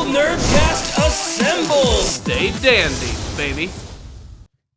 Nerdcast assemble! Stay dandy, baby.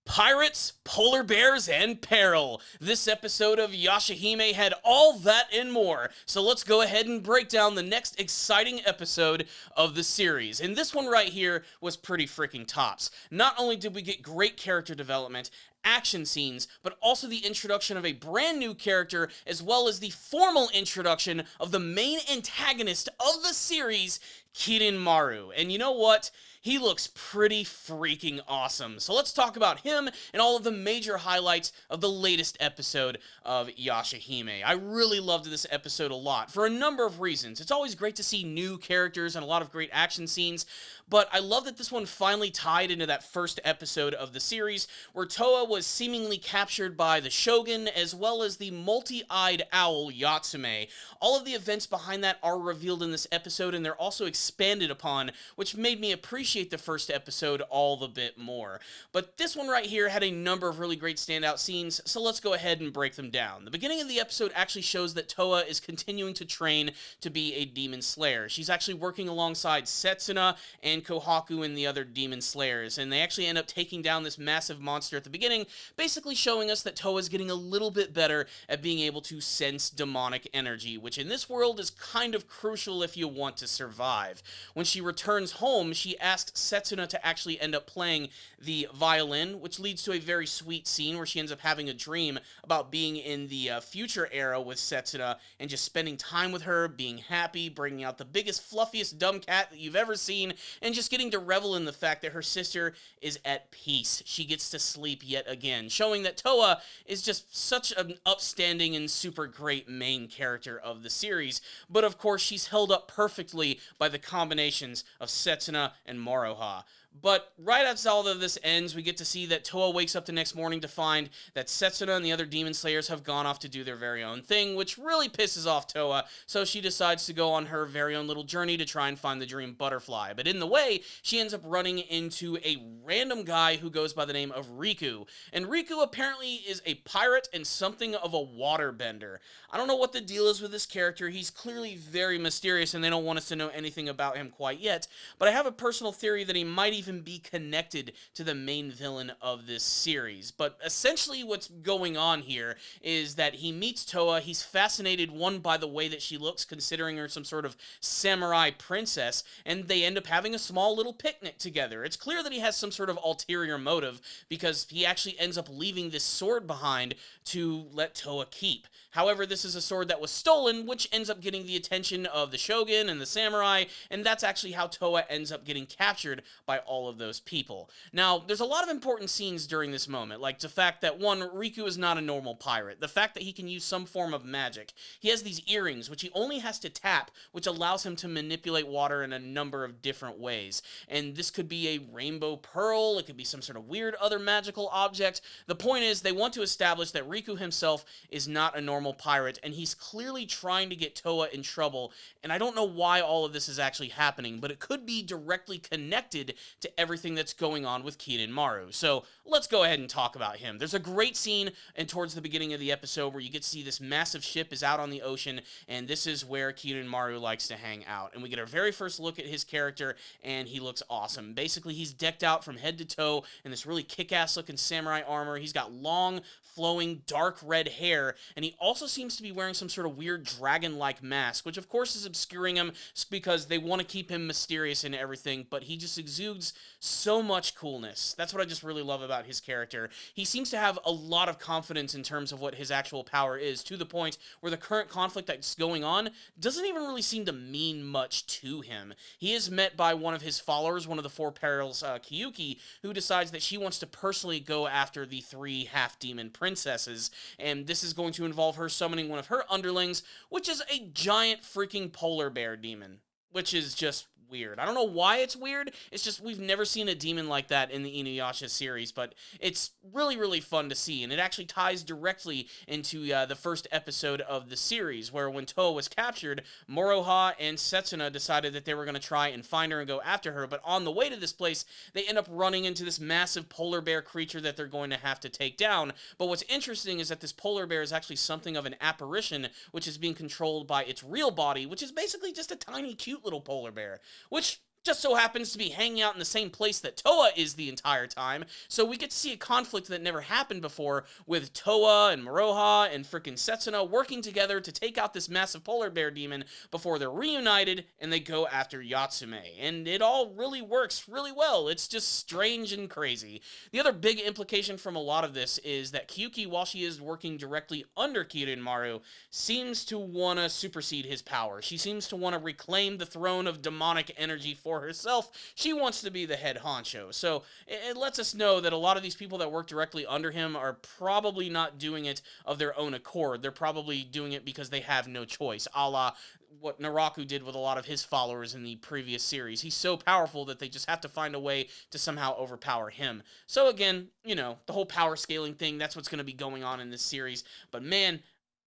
Pirates, polar bears, and peril. This episode of Yashahime had all that and more. So let's go ahead and break down the next exciting episode of the series. And this one right here was pretty freaking tops. Not only did we get great character development, action scenes, but also the introduction of a brand new character, as well as the formal introduction of the main antagonist of the series, Kirinmaru. And you know what? He looks pretty freaking awesome. So let's talk about him and all of the major highlights of the latest episode of Yashahime. I really loved this episode a lot for a number of reasons. It's always great to see new characters and a lot of great action scenes, but I love that this one finally tied into that first episode of the series where Towa was seemingly captured by the Shogun as well as the multi-eyed owl Yatsume. All of the events behind that are revealed in this episode, and they're also expanded upon, which made me appreciate the first episode all the bit more. But this one right here had a number of really great standout scenes, so let's go ahead and break them down. The beginning of the episode actually shows that Towa is continuing to train to be a demon slayer. She's actually working alongside Setsuna and Kohaku and the other demon slayers, and they actually end up taking down this massive monster at the beginning, basically showing us that Towa is getting a little bit better at being able to sense demonic energy, which in this world is kind of crucial if you want to survive. When she returns home, she asks Setsuna to actually end up playing the violin, which leads to a very sweet scene where she ends up having a dream about being in the future era with Setsuna and just spending time with her, being happy, bringing out the biggest, fluffiest dumb cat that you've ever seen, and just getting to revel in the fact that her sister is at peace. She gets to sleep yet again, showing that Towa is just such an upstanding and super great main character of the series. But of course, she's held up perfectly by the combinations of Setsuna and Moroha. But right as all of this ends, we get to see that Towa wakes up the next morning to find that Setsuna and the other demon slayers have gone off to do their very own thing, which really pisses off Towa, so she decides to go on her very own little journey to try and find the dream butterfly. But in the way, she ends up running into a random guy who goes by the name of Riku. And Riku apparently is a pirate and something of a waterbender. I don't know what the deal is with this character. He's clearly very mysterious and they don't want us to know anything about him quite yet, but I have a personal theory that he might even be connected to the main villain of this series. But essentially what's going on here is that he meets Towa. He's fascinated, one, by the way that she looks, considering her some sort of samurai princess, and they end up having a small little picnic together. It's clear that he has some sort of ulterior motive because he actually ends up leaving this sword behind to let Towa keep. However, this is a sword that was stolen, which ends up getting the attention of the Shogun and the samurai, and that's actually how Towa ends up getting captured by all of those people. Now, there's a lot of important scenes during this moment, like the fact that, one, Riku is not a normal pirate, the fact that he can use some form of magic. He has these earrings, which he only has to tap, which allows him to manipulate water in a number of different ways. And this could be a rainbow pearl, it could be some sort of weird other magical object. The point is, they want to establish that Riku himself is not a normal pirate, and he's clearly trying to get Towa in trouble, and I don't know why all of this is actually happening, but it could be directly connected to everything that's going on with Kirinmaru. So let's go ahead and talk about him. There's a great scene and towards the beginning of the episode where you get to see this massive ship is out on the ocean, and this is where Kirinmaru likes to hang out. And we get our very first look at his character, and he looks awesome. Basically, he's decked out from head to toe in this really kick-ass looking samurai armor. He's got long, flowing, dark red hair, and he also seems to be wearing some sort of weird dragon-like mask, which of course is obscuring him because they want to keep him mysterious and everything, but he just exudes so much coolness. That's what I just really love about his character. He seems to have a lot of confidence in terms of what his actual power is, to the point where the current conflict that's going on doesn't even really seem to mean much to him. He is met by one of his followers, one of the four perils, Kyuki, who decides that she wants to personally go after the three half-demon princesses, and this is going to involve her summoning one of her underlings, which is a giant freaking polar bear demon, which is just weird. I don't know why it's weird. It's just we've never seen a demon like that in the Inuyasha series, but it's really, really fun to see, and it actually ties directly into the first episode of the series, where when Towa was captured, Moroha and Setsuna decided that they were going to try and find her and go after her, but on the way to this place, they end up running into this massive polar bear creature that they're going to have to take down. But what's interesting is that this polar bear is actually something of an apparition, which is being controlled by its real body, which is basically just a tiny, cute little polar bear, which just so happens to be hanging out in the same place that Towa is the entire time. So we get to see a conflict that never happened before with Towa and Moroha and frickin' Setsuna working together to take out this massive polar bear demon before they're reunited and they go after Yatsume. And it all really works really well. It's just strange and crazy. The other big implication from a lot of this is that Kyuki, while she is working directly under Kirinmaru, seems to want to supersede his power. She seems to want to reclaim the throne of demonic energy for herself. She wants to be the head honcho. So it lets us know that a lot of these people that work directly under him are probably not doing it of their own accord. They're probably doing it because they have no choice, a la what Naraku did with a lot of his followers in the previous series. He's so powerful that they just have to find a way to somehow overpower him. So again, you know, the whole power scaling thing, that's what's going to be going on in this series. But man,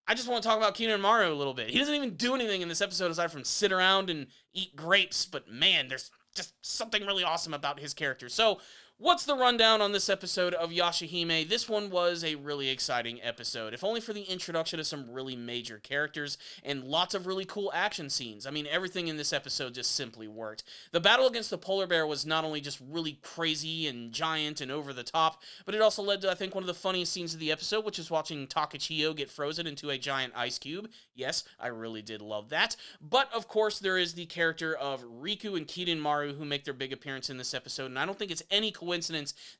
I just want to talk about Kirinmaru a little bit. He doesn't even do anything in this episode aside from sit around and eat grapes, but man, there's just something really awesome about his character. So, what's the rundown on this episode of Yashahime? This one was a really exciting episode, if only for the introduction of some really major characters and lots of really cool action scenes. I mean, everything in this episode just simply worked. The battle against the polar bear was not only just really crazy and giant and over the top, but it also led to, I think, one of the funniest scenes of the episode, which is watching Takachiyo get frozen into a giant ice cube. Yes, I really did love that. But, of course, there is the character of Riku and Kirinmaru who make their big appearance in this episode, and I don't think it's any coincidence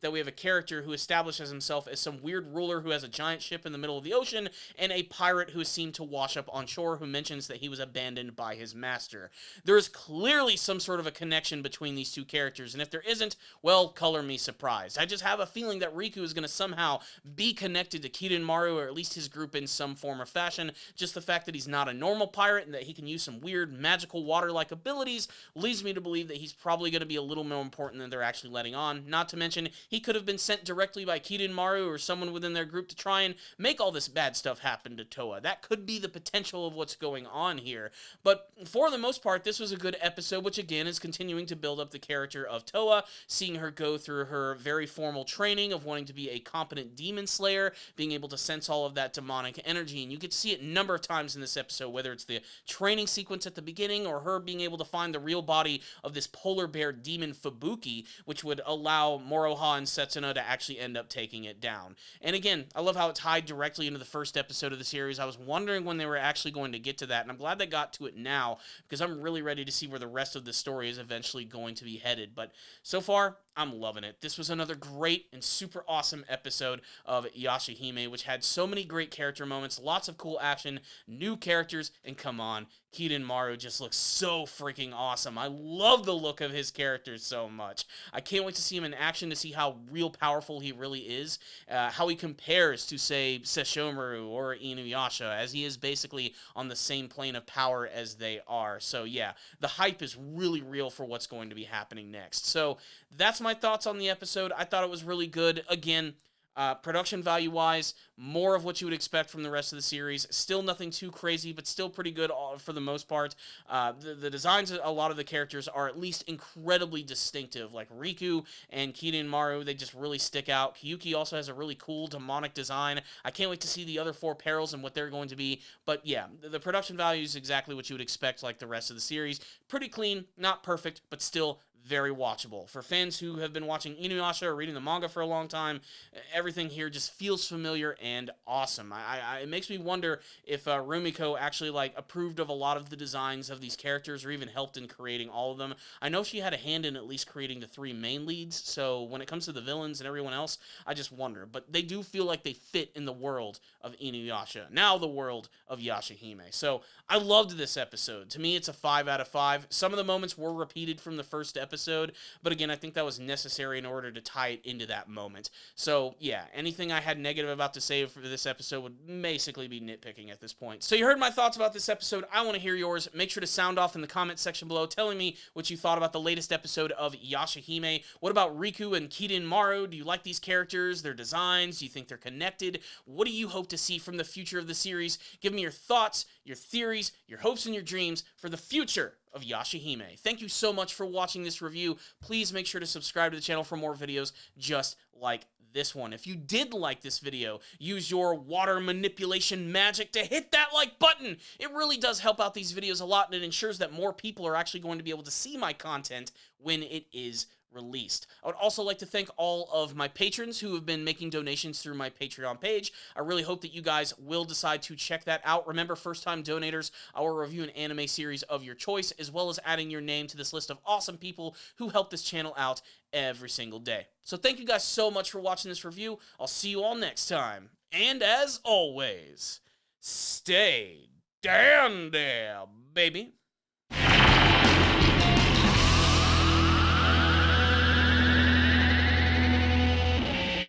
that we have a character who establishes himself as some weird ruler who has a giant ship in the middle of the ocean, and a pirate who is seen to wash up on shore who mentions that he was abandoned by his master. There is clearly some sort of a connection between these two characters, and if there isn't, well, color me surprised. I just have a feeling that Riku is going to somehow be connected to Kirinmaru, or at least his group in some form or fashion. Just the fact that he's not a normal pirate and that he can use some weird magical water-like abilities leads me to believe that he's probably going to be a little more important than they're actually letting on. Not to mention, he could have been sent directly by Kirinmaru or someone within their group to try and make all this bad stuff happen to Towa. That could be the potential of what's going on here. But for the most part, this was a good episode, which again is continuing to build up the character of Towa, seeing her go through her very formal training of wanting to be a competent demon slayer, being able to sense all of that demonic energy, and you get to see it a number of times in this episode, whether it's the training sequence at the beginning or her being able to find the real body of this polar bear demon Fubuki, which would allow Moroha and Setsuna to actually end up taking it down. And again, I love how it tied directly into the first episode of the series. I was wondering when they were actually going to get to that, and I'm glad they got to it now, because I'm really ready to see where the rest of the story is eventually going to be headed. But so far, I'm loving it. This was another great and super awesome episode of Yashahime, which had so many great character moments, lots of cool action, new characters, and come on, Kirinmaru just looks so freaking awesome. I love the look of his character so much. I can't wait to see him in action to see how real powerful he really is, how he compares to, say, Sesshomaru or Inuyasha, as he is basically on the same plane of power as they are. So yeah, the hype is really real for what's going to be happening next. So that's my thoughts on the episode. I thought it was really good. Again, production value wise, more of what you would expect from the rest of the series. Still nothing too crazy, but still pretty good for the most part. The designs of a lot of the characters are at least incredibly distinctive. Like Riku and Kirinmaru, they just really stick out. Kyuki also has a really cool demonic design. I can't wait to see the other four perils and what they're going to be. But yeah, the production value is exactly what you would expect like the rest of the series. Pretty clean, not perfect, but still very watchable. For fans who have been watching Inuyasha or reading the manga for a long time, everything here just feels familiar and awesome. It makes me wonder if Rumiko actually like approved of a lot of the designs of these characters or even helped in creating all of them. I know she had a hand in at least creating the three main leads, so when it comes to the villains and everyone else, I just wonder. But they do feel like they fit in the world of Inuyasha, now the world of Yashahime. So I loved this episode. To me, it's a 5 out of 5. Some of the moments were repeated from the first episode, but again, I think that was necessary in order to tie it into that moment. So yeah, anything I had negative about to say for this episode would basically be nitpicking at this point. So you heard my thoughts about this episode. I want to hear yours. Make sure to sound off in the comment section below telling me what you thought about the latest episode of Yashahime. What about Riku and Kirinmaru? Do you like these characters, their designs? Do you think they're connected? What do you hope to see from the future of the series? Give me your thoughts, your theories, your hopes, and your dreams for the future of Yashahime. Thank you so much for watching this review. Please make sure to subscribe to the channel for more videos just like this one. If you did like this video, use your water manipulation magic to hit that like button. It really does help out these videos a lot, and it ensures that more people are actually going to be able to see my content when it is released. I would also like to thank all of my patrons who have been making donations through my Patreon page. I really hope that you guys will decide to check that out. Remember, first-time donators, I will review an anime series of your choice, as well as adding your name to this list of awesome people who help this channel out every single day. So thank you guys so much for watching this review. I'll see you all next time. And as always, stay dandy, baby.